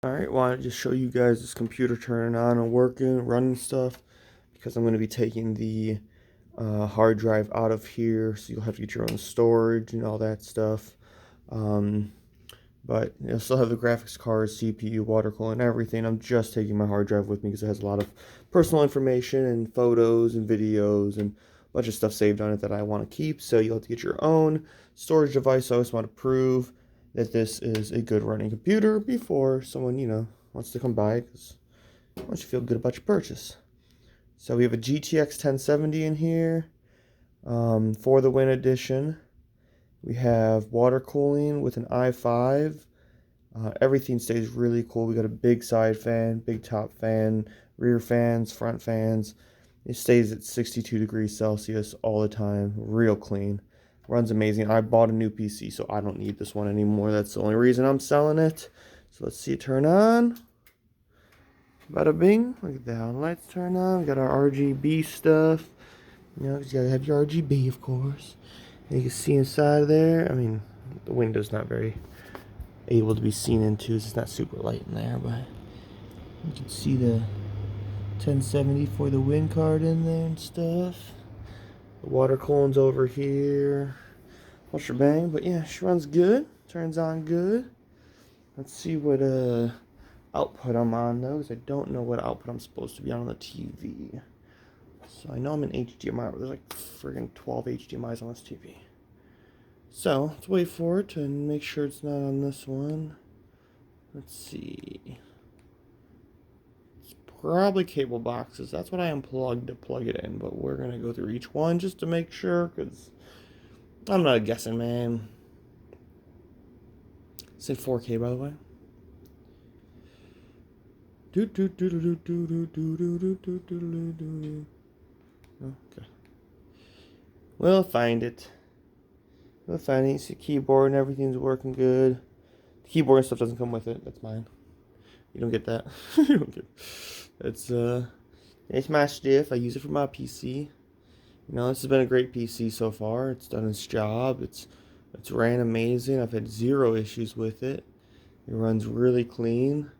Alright, wanted to just show you guys this computer turning on and working, running stuff, because I'm going to be taking the hard drive out of here, so you'll have to get your own storage and all that stuff. Um, but you'll still have the graphics card, CPU, water cooling, everything. I'm just taking my hard drive with me because it has a lot of personal information and photos and videos and a bunch of stuff saved on it that I want to keep. So you'll have to get your own storage device. I always want to prove that this is a good running computer before someone, wants to come by, because I want you to feel good about your purchase. So we have a GTX 1070 in here for the Win edition. We have water cooling with an i5. Everything stays really cool. We got a big side fan, big top fan, rear fans, front fans. It stays at 62 degrees Celsius all the time. Real clean. Runs amazing. I bought a new PC, so I don't need this one anymore. That's the only reason I'm selling it. So let's see it turn on. Bada bing. Look at that. Lights turn on. We got our RGB stuff. You gotta have your RGB, of course. And you can see inside of there. I mean, the window's not very able to be seen into. It's not super light in there, but you can see the 1070 for the Win card in there and stuff. The water cooling's over here. What's your bang? But yeah, she runs good. Turns on good. Let's see what output I'm on though, because I don't know what output I'm supposed to be on the TV. So I know I'm in HDMI, but there's like friggin' 12 HDMIs on this TV. So let's wait for it to make sure it's not on this one. Let's see. It's probably cable boxes. That's what I unplugged to plug it in, but we're gonna go through each one just to make sure, because I'm not a guessing man. It's in 4K, by the way. Okay. We'll find it. We'll find it. You see keyboard and everything's working good. The keyboard and stuff doesn't come with it. That's mine. You don't get that. You don't get. It's my stuff. I use it for my PC. This has been a great PC so far. It's done its job. It's ran amazing. I've had zero issues with it. It runs really clean.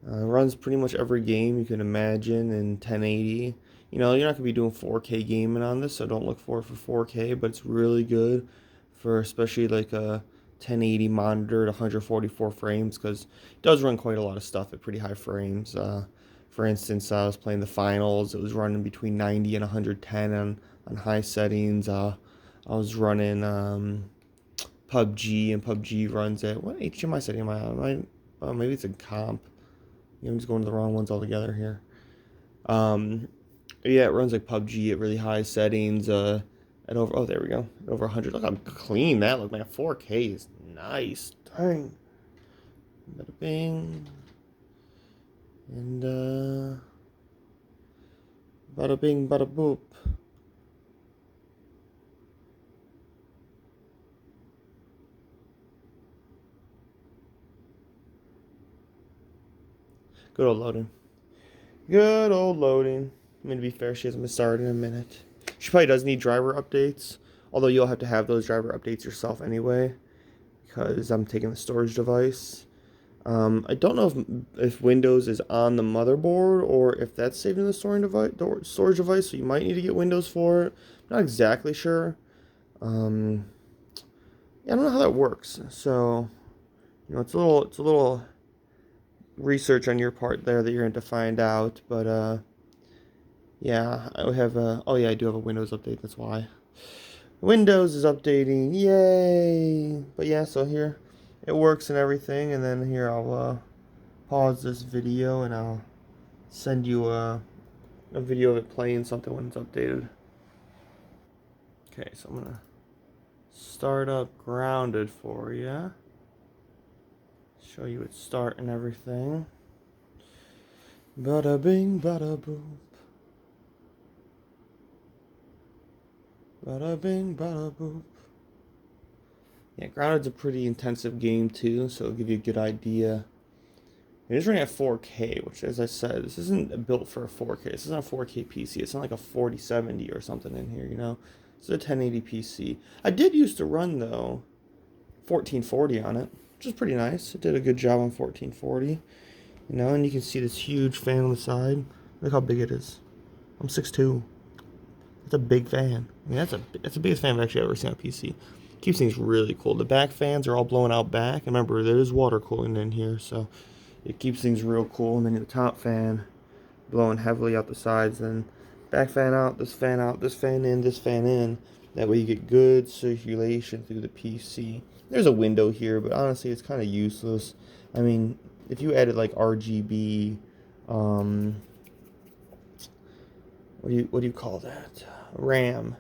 It runs pretty much every game you can imagine in 1080. You're not going to be doing 4K gaming on this, so don't look for it for 4K, but it's really good for especially like a 1080 monitor at 144 frames, because it does run quite a lot of stuff at pretty high frames. For instance, I was playing the finals. It was running between 90 and 110 on high settings. I was running PUBG, and PUBG runs at, what HDMI setting am I on? Maybe it's a comp. I'm just going to the wrong ones altogether here. Yeah, it runs like PUBG at really high settings. At over, oh, there we go, at over 100. Look how clean that looks, man. 4K is nice. Dang. Bada bing. And bada bing, bada boop. Good old loading. Good old loading. I mean, to be fair, she hasn't been started in a minute. She probably does need driver updates, although you'll have to have those driver updates yourself anyway, because I'm taking the storage device. I don't know if Windows is on the motherboard or if that's saved in the storage device, so you might need to get Windows for it. I'm not exactly sure. Yeah, I don't know how that works. So, it's a little research on your part there that you're going to find out. But yeah, I have oh yeah, I do have a Windows update. That's why. Windows is updating. Yay! But yeah, so here it works and everything, and then here I'll pause this video and I'll send you a video of it playing something when it's updated. Okay, so I'm gonna start up Grounded for you. Show you its start and everything. Bada bing, bada boop. Bada bing, bada boop. Yeah, Grounded's a pretty intensive game too, so it'll give you a good idea. It is running at 4K, which, as I said, this isn't built for a 4K. This isn't a 4K PC. It's not like a 4070 or something in here, It's a 1080 PC. I did used to run, though, 1440 on it. which is pretty nice. It did a good job on 1440. You know, and you can see this huge fan on the side. Look how big it is. I'm 6'2". It's a big fan. I mean, that's the biggest fan I've actually ever seen on a PC. Keeps things really cool. The back fans are all blowing out back. And remember, there is water cooling in here, so it keeps things real cool. And then the top fan blowing heavily out the sides. Then back fan out, this fan out, this fan in, this fan in. That way you get good circulation through the PC. There's a window here, but honestly, it's kind of useless. I mean, if you added like RGB, what do you call that? RAM.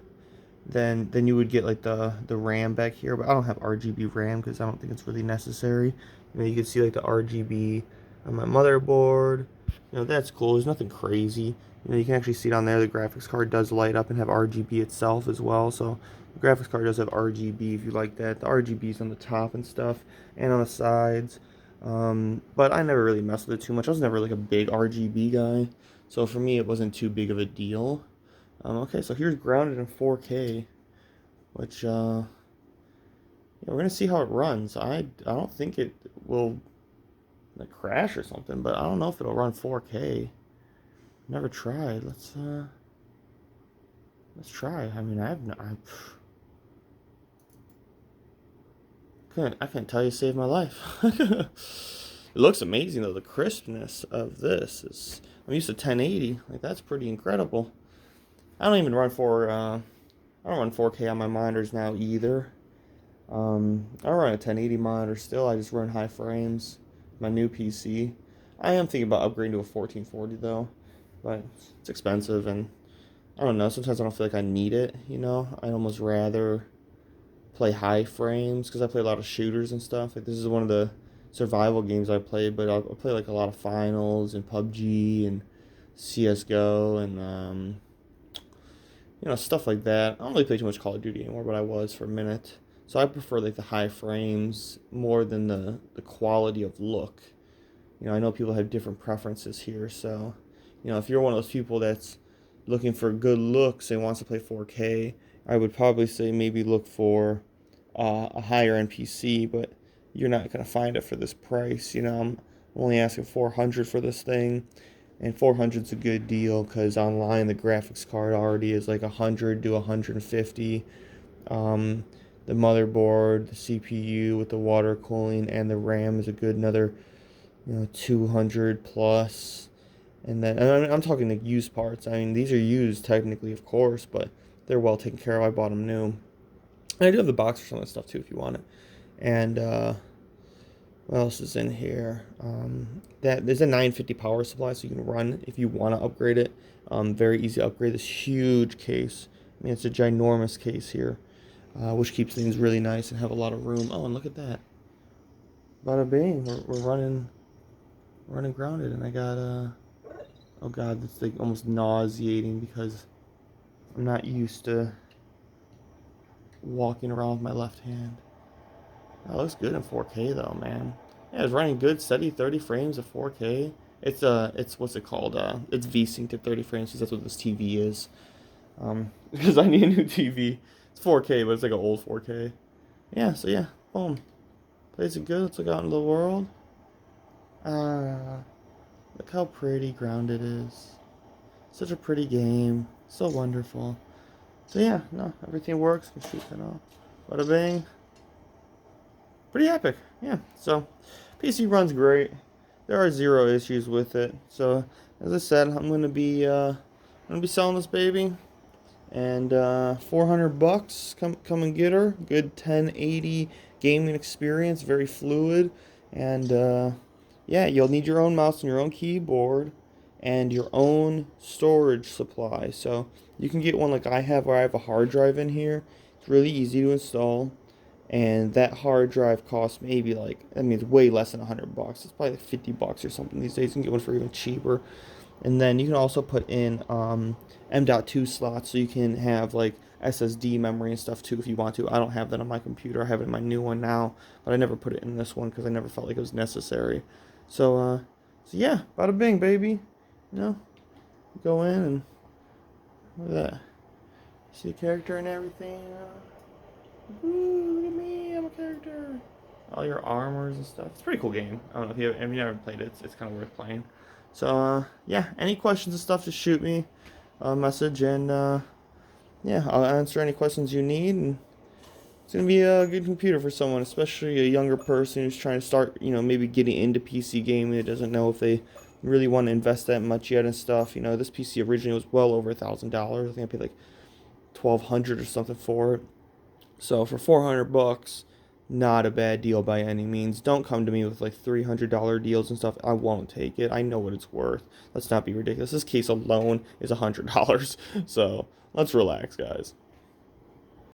Then you would get like the RAM back here, but I don't have RGB RAM because I don't think it's really necessary. You know, you can see like the RGB on my motherboard. You know, that's cool. There's nothing crazy. You know, you can actually see down there the graphics card does light up and have RGB itself as well. So the graphics card does have RGB if you like that. The RGB is on the top and stuff and on the sides. But I never really messed with it too much. I was never like a big RGB guy. So for me, it wasn't too big of a deal. Okay, so here's grounded in 4K, which, yeah, we're going to see how it runs. I don't think it will like crash or something, but I don't know if it'll run 4K. Never tried. Let's try. I mean, I can't tell you saved my life. It looks amazing though. The crispness of this is, I'm used to 1080. Like, that's pretty incredible. I don't even run I don't run 4K on my monitors now either. I run a 1080 monitor still. I just run high frames. My new PC. I am thinking about upgrading to a 1440 though, but it's expensive and I don't know. Sometimes I don't feel like I need it. You know, I'd almost rather play high frames because I play a lot of shooters and stuff. Like, this is one of the survival games I play, but I'll play like a lot of finals and PUBG and CS:GO and you know, stuff like that. I don't really play too much Call of Duty anymore, but I was for a minute. So I prefer like the high frames more than the quality of look. You know, I know people have different preferences here, so you know, if you're one of those people that's looking for good looks and wants to play 4K, I would probably say maybe look for a higher end PC, but you're not gonna find it for this price. You know, I'm only asking 400 for this thing, and 400 is a good deal because online the graphics card already is like 100 to 150. The motherboard, the CPU with the water cooling, and the RAM is a good another, you know, 200 plus. And then and I'm talking like used parts. I mean, these are used technically, of course, but they're well taken care of. I bought them new. And I do have the box for some of that stuff too, if you want it. And what else is in here? That there's a 950 power supply, so you can run if you want to upgrade it. Very easy to upgrade this huge case. I mean, it's a ginormous case here, which keeps things really nice and have a lot of room. Oh, and look at that! Bada bing, we're running grounded, and I got oh god, that's like almost nauseating because I'm not used to walking around with my left hand. That looks good in 4K though, man. Yeah, it's running good, steady 30 frames of 4K. It's what's it called? It's VSync at 30 frames because that's what this TV is. Because I need a new TV. It's 4K, but it's like an old 4K. Yeah, so yeah, boom. Plays it good. Let's look out into the world. Look how pretty Grounded is. Such a pretty game. So wonderful. So yeah, no, everything works. Can shoot that off. Bada bing. Pretty epic. Yeah. So PC runs great. There are zero issues with it. So as I said, I'm gonna be selling this baby, and $400. Come and get her. Good 1080 gaming experience. Very fluid, and yeah, you'll need your own mouse and your own keyboard and your own storage supply. So you can get one like I have, where I have a hard drive in here. It's really easy to install, and that hard drive costs maybe like, I mean, it's way less than $100. It's probably like $50 or something these days. You can get one for even cheaper. And then you can also put in M.2 slots, so you can have like SSD memory and stuff too if you want to. I don't have that on my computer. I have it in my new one now, but I never put it in this one because I never felt like it was necessary. So yeah, bada bing, baby. You know, go in and look at that. See the character and everything. Ooh, look at me, I'm a character. all your armors and stuff. It's a pretty cool game. I don't know if you never played it. It's kind of worth playing. So yeah, any questions and stuff, just shoot me a message, and yeah, I'll answer any questions you need. And it's gonna be a good computer for someone, especially a younger person who's trying to start, maybe getting into PC gaming. That doesn't know if they really want to invest that much yet and stuff. This PC originally was well over $1,000. I think I paid like 1,200 or something for it. So for 400 bucks, not a bad deal by any means. Don't come to me with like $300 deals and stuff. I won't take it. I know what it's worth. Let's not be ridiculous. This case alone is $100. So let's relax, guys.